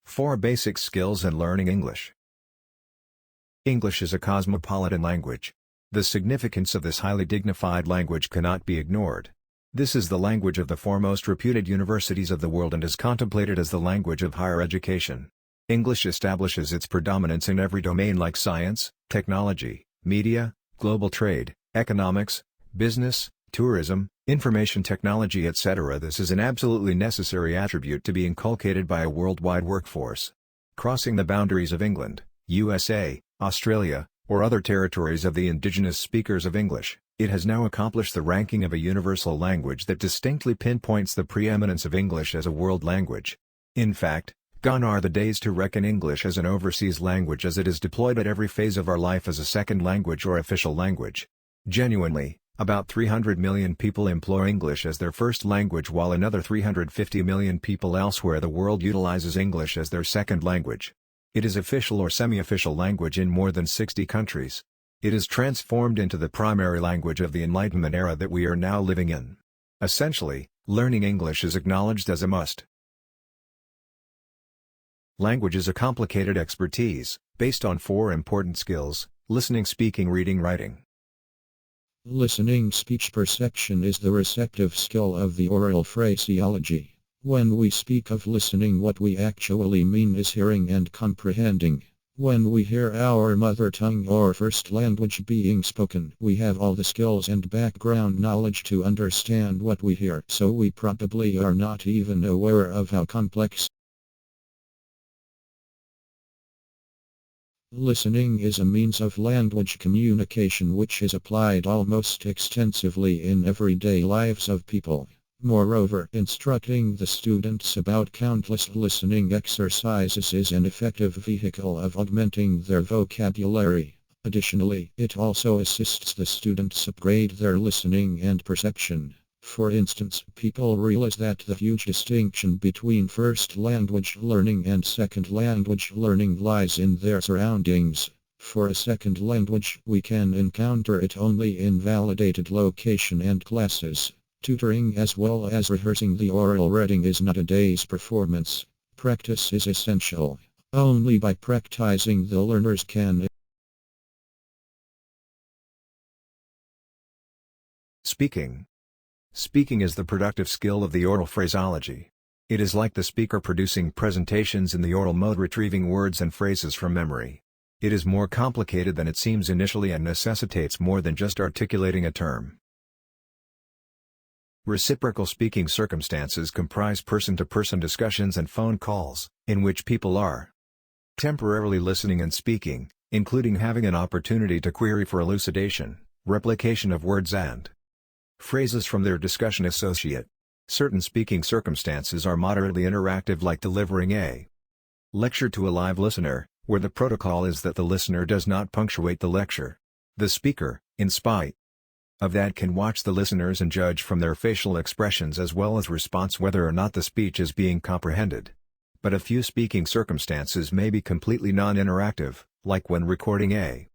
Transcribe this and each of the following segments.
4 Basic skills in learning English. English is a cosmopolitan language. The significance of this highly dignified language cannot be ignored. This is the language of the foremost reputed universities of the world and is contemplated as the language of higher education. English establishes its predominance in every domain like science, technology, media, global trade, economics, business, tourism, information technology, etc. This is an absolutely necessary attribute to be inculcated by a worldwide workforce. Crossing the boundaries of England, USA, Australia, or other territories of the indigenous speakers of English, it has now accomplished the ranking of a universal language that distinctly pinpoints the preeminence of English as a world language. In fact, gone are the days to reckon English as an overseas language, as it is deployed at every phase of our life as a second language or official language. Genuinely, about 300 million people employ English as their first language, while another 350 million people elsewhere the world utilizes English as their second language. It is official or semi-official language in more than 60 countries. It is transformed into the primary language of the Enlightenment era that we are now living in. Essentially, learning English is acknowledged as a must. Language is a complicated expertise, based on 4 important skills: listening, speaking, reading, writing. Listening speech perception is the receptive skill of the oral phraseology. When we speak of listening, what we actually mean is hearing and comprehending. When we hear our mother tongue or first language being spoken, we have all the skills and background knowledge to understand what we hear, so we probably are not even aware of how complex. Listening is a means of language communication which is applied almost extensively in everyday lives of people. Moreover, instructing the students about countless listening exercises is an effective vehicle of augmenting their vocabulary. Additionally, it also assists the students upgrade their listening and perception. For instance, people realize that the huge distinction between first language learning and second language learning lies in their surroundings. For a second language, we can encounter it only in validated location and classes. Tutoring as well as rehearsing the oral reading is not a day's performance. Practice is essential. Only by practicing the learners can. Speaking. Speaking is the productive skill of the oral phraseology. It is like the speaker producing presentations in the oral mode, retrieving words and phrases from memory. It is more complicated than it seems initially and necessitates more than just articulating a term. Reciprocal speaking circumstances comprise person-to-person discussions and phone calls, in which people are temporarily listening and speaking, including having an opportunity to query for elucidation, replication of words and phrases from their discussion associate. Certain speaking circumstances are moderately interactive, like delivering a lecture to a live listener, where the protocol is that the listener does not punctuate the lecture. The speaker, in spite of that, can watch the listeners and judge from their facial expressions as well as response whether or not the speech is being comprehended. But a few speaking circumstances may be completely non-interactive, like when recording a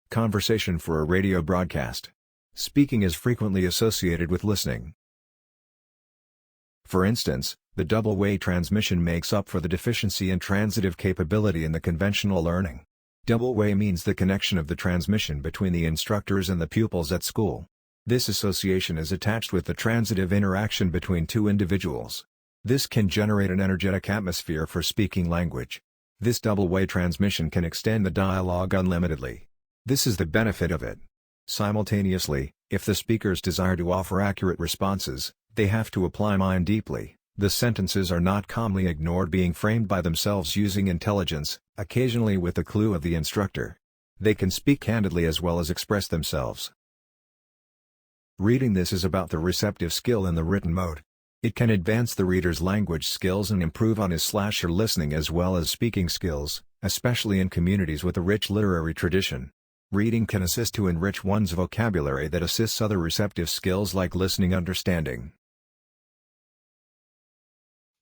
conversation for a radio broadcast. Speaking is frequently associated with listening. For instance, the double-way transmission makes up for the deficiency in transitive capability in the conventional learning. Double-way means the connection of the transmission between the instructors and the pupils at school. This association is attached with the transitive interaction between two individuals. This can generate an energetic atmosphere for speaking language. This double-way transmission can extend the dialogue unlimitedly. This is the benefit of it. Simultaneously, if the speakers desire to offer accurate responses, they have to apply mind deeply. The sentences are not calmly ignored, being framed by themselves using intelligence, occasionally with the clue of the instructor. They can speak candidly as well as express themselves. Reading. This is about the receptive skill in the written mode. It can advance the reader's language skills and improve on his/her listening as well as speaking skills, especially in communities with a rich literary tradition. Reading can assist to enrich one's vocabulary that assists other receptive skills like listening, understanding.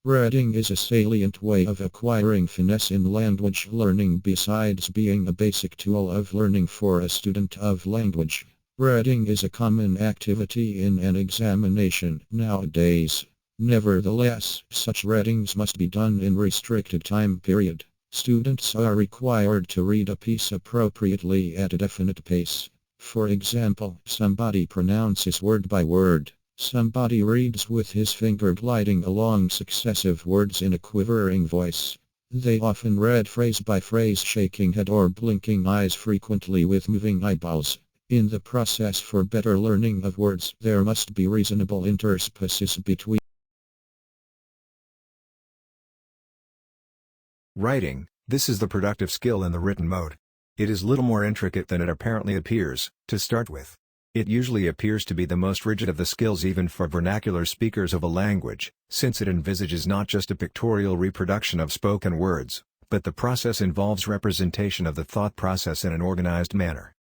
Reading is a salient way of acquiring finesse in language learning besides being a basic tool of learning for a student of language. Reading is a common activity in an examination nowadays. Nevertheless, such readings must be done in restricted time period. Students are required to read a piece appropriately at a definite pace. For example, somebody pronounces word by word. Somebody reads with his finger gliding along successive words in a quivering voice. They often read phrase by phrase, shaking head or blinking eyes, frequently with moving eyeballs. In the process for better learning of words, there must be reasonable interspaces between. Writing, this is the productive skill in the written mode. It is little more intricate than it apparently appears, to start with. It usually appears to be the most rigid of the skills even for vernacular speakers of a language, since it envisages not just a pictorial reproduction of spoken words, but the process involves representation of the thought process in an organized manner.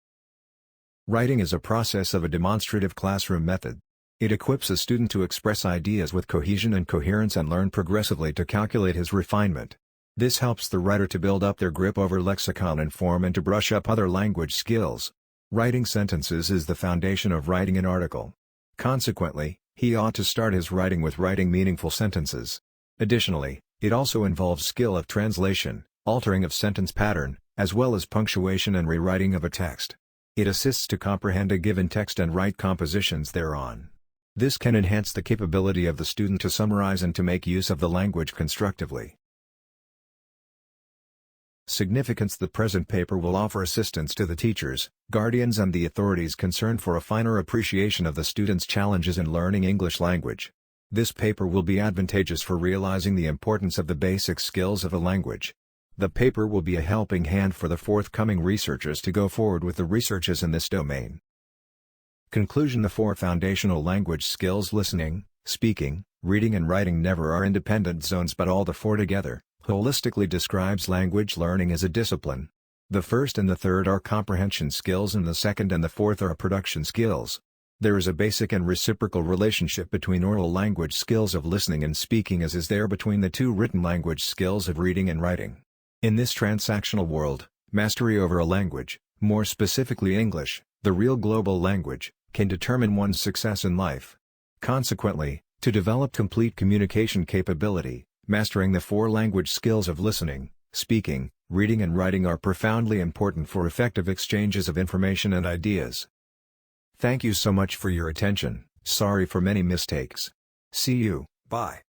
Writing is a process of a demonstrative classroom method. It equips a student to express ideas with cohesion and coherence and learn progressively to calculate his refinement. This helps the writer to build up their grip over lexicon and form and to brush up other language skills. Writing sentences is the foundation of writing an article. Consequently, he ought to start his writing with writing meaningful sentences. Additionally, it also involves skill of translation, altering of sentence pattern, as well as punctuation and rewriting of a text. It assists to comprehend a given text and write compositions thereon. This can enhance the capability of the student to summarize and to make use of the language constructively. Significance: the present paper will offer assistance to the teachers, guardians and the authorities concerned for a finer appreciation of the students' challenges in learning English language. This paper will be advantageous for realizing the importance of the basic skills of a language. The paper will be a helping hand for the forthcoming researchers to go forward with the researches in this domain. Conclusion: the four foundational language skills, listening, speaking, reading and writing, never are independent zones but all the four together holistically describes language learning as a discipline. The first and the third are comprehension skills and the second and the fourth are production skills. There is a basic and reciprocal relationship between oral language skills of listening and speaking as is there between the two written language skills of reading and writing. In this transactional world, mastery over a language, more specifically English, the real global language, can determine one's success in life. Consequently, to develop complete communication capability, mastering the four language skills of listening, speaking, reading and writing are profoundly important for effective exchanges of information and ideas. Thank you so much for your attention. Sorry for many mistakes. See you. Bye.